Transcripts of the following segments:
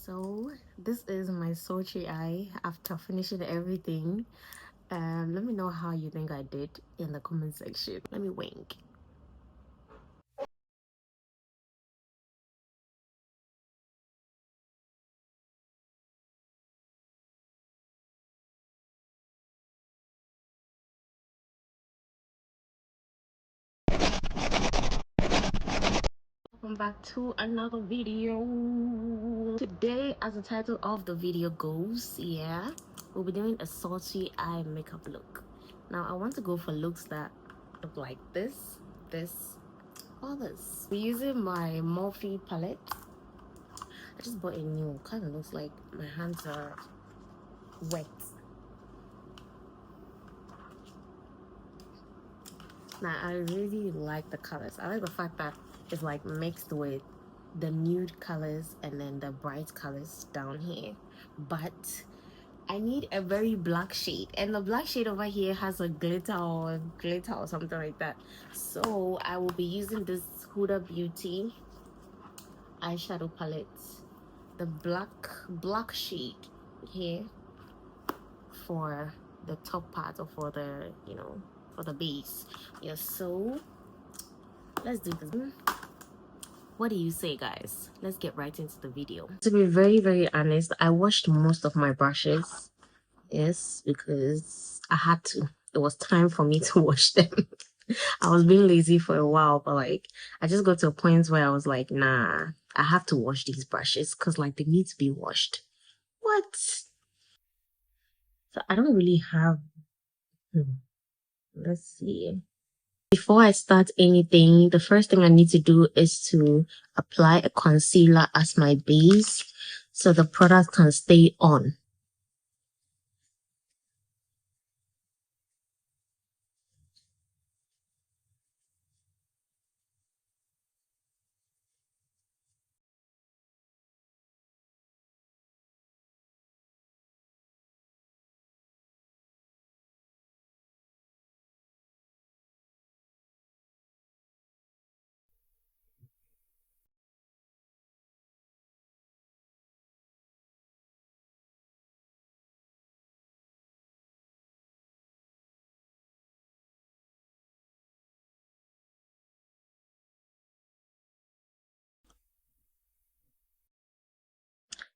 So this is my sultry eye after finishing everything. Let me know how you think I did in the comment section. Let me wink. Welcome back to another video. Today, as the title of the video goes, we'll be doing a sultry eye makeup look. Now I want to go for looks that look like this, or this. We're using my Morphe palette. I just bought a new, kind of looks like my hands are wet. Now I really like the colors. I like the fact that it's like mixed with the nude colors and then the bright colors down here, but I need a very black shade, and the black shade over here has a glitter or something like that. So I will be using this Hudabeauty eyeshadow palette, the black shade here for the top part, or for the for the base. Yes, so let's do this. What do you say, guys? Let's get right into the video. To be very honest, I washed most of my brushes. Yes, because I had to. It was time for me to wash them. I was being lazy for a while, but like I just got to a point where I was like, nah, I have to wash these brushes because like they need to be washed. What? So I don't really have. Let's see. Before I start anything, the first thing I need to do is to apply a concealer as my base so the product can stay on.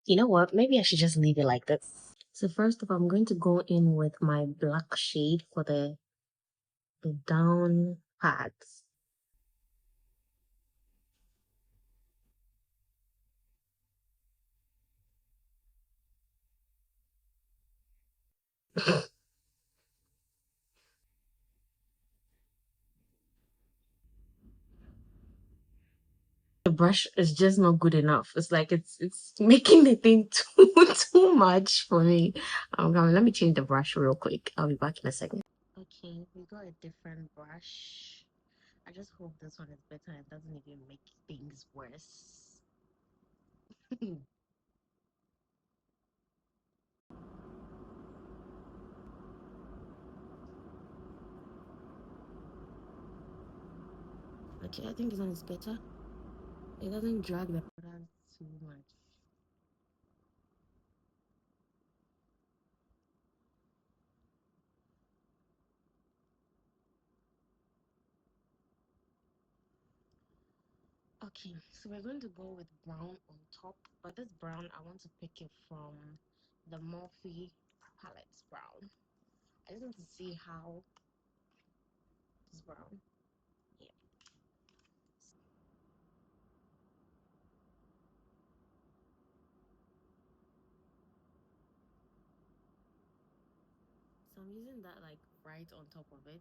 You know what? Maybe I should just leave it like this. So first of all, I'm going to go in with my black shade for the down parts. The brush is just not good enough. It's like it's making the thing too much for me. Let me change the brush real quick. I'll be back in a second. Okay, we got a different brush. I just hope this one is better and doesn't even make things worse. Okay, I think this one is better. It doesn't drag the product too much. Okay, so we're going to go with brown on top, but this brown, I want to pick it from the Morphe palette brown. I just want to see how this brown. Yeah. So I'm using that like right on top of it.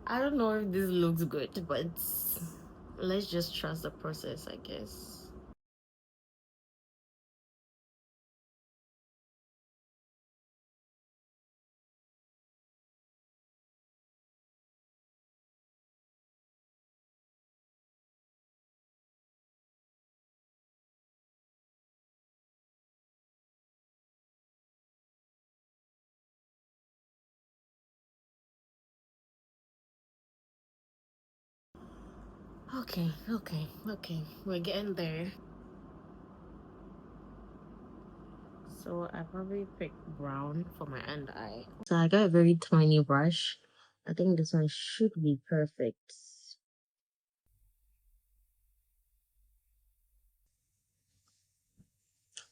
I don't know if this looks good, but let's just trust the process, I guess. Okay, we're getting there. So I probably picked brown for my under eye. So I got a very tiny brush. I think this one should be perfect.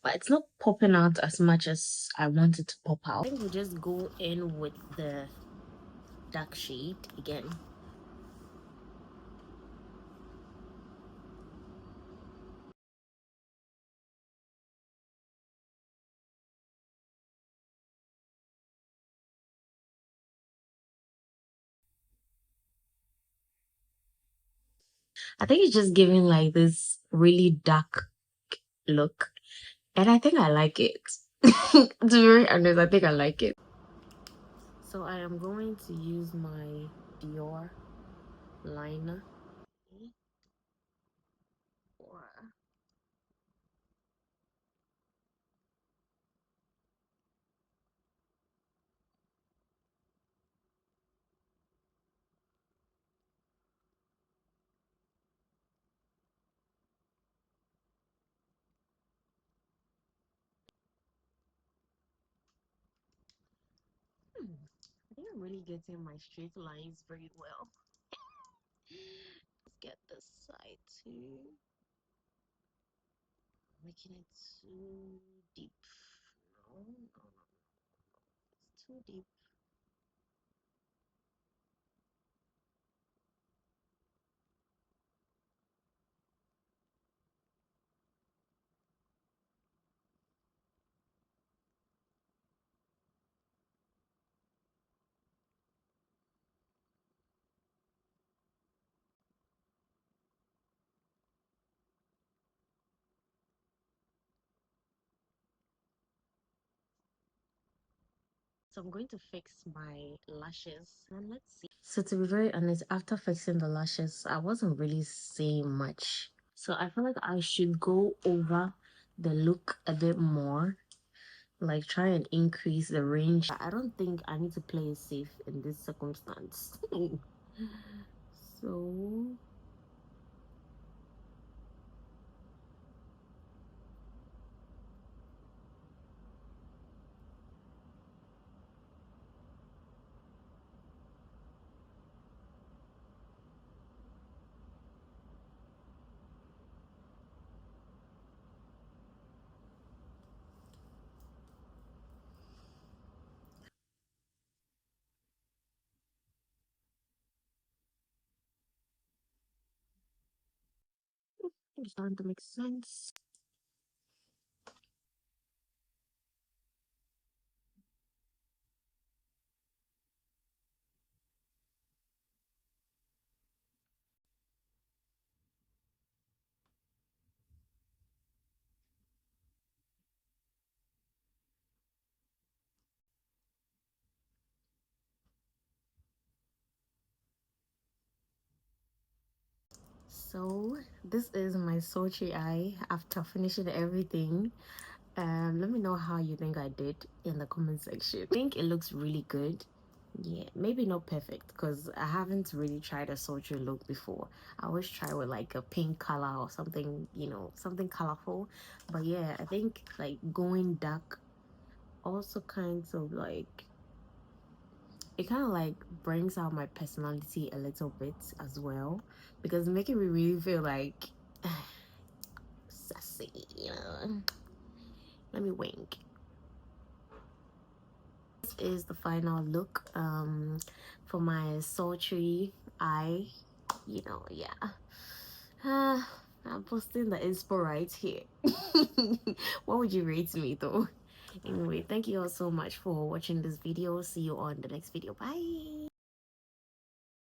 But it's not popping out as much as I want it to pop out. I think we just go in with the dark shade again. I think it's just giving like this really dark look. And I think I like it. To be very honest, I think I like it. So I am going to use my Dior liner. I think I'm really getting my straight lines very well. Let's get this side too. Making it too deep. No, no, no, no. It's too deep. So I'm going to fix my lashes and let's see. So to be very honest, after fixing the lashes, I wasn't really seeing much. So I feel like I should go over the look a bit more, like try and increase the range. I don't think I need to play it safe in this circumstance. So it's starting to make sense. So this is my sultry eye after finishing everything. Let me know how you think I did in the comment section. I think it looks really good. Yeah, maybe not perfect because I haven't really tried a sultry look before. I always try with like a pink color or something, you know, something colorful. But yeah, I think like going dark also kind of like it kind of like brings out my personality a little bit as well because making me really feel like sassy, you know. Let me wink. This is the final look for my sultry eye, you know. Yeah, I'm posting the inspo right here. What would you rate me though? Anyway, thank you all so much for watching this video. See you on the next video. Bye.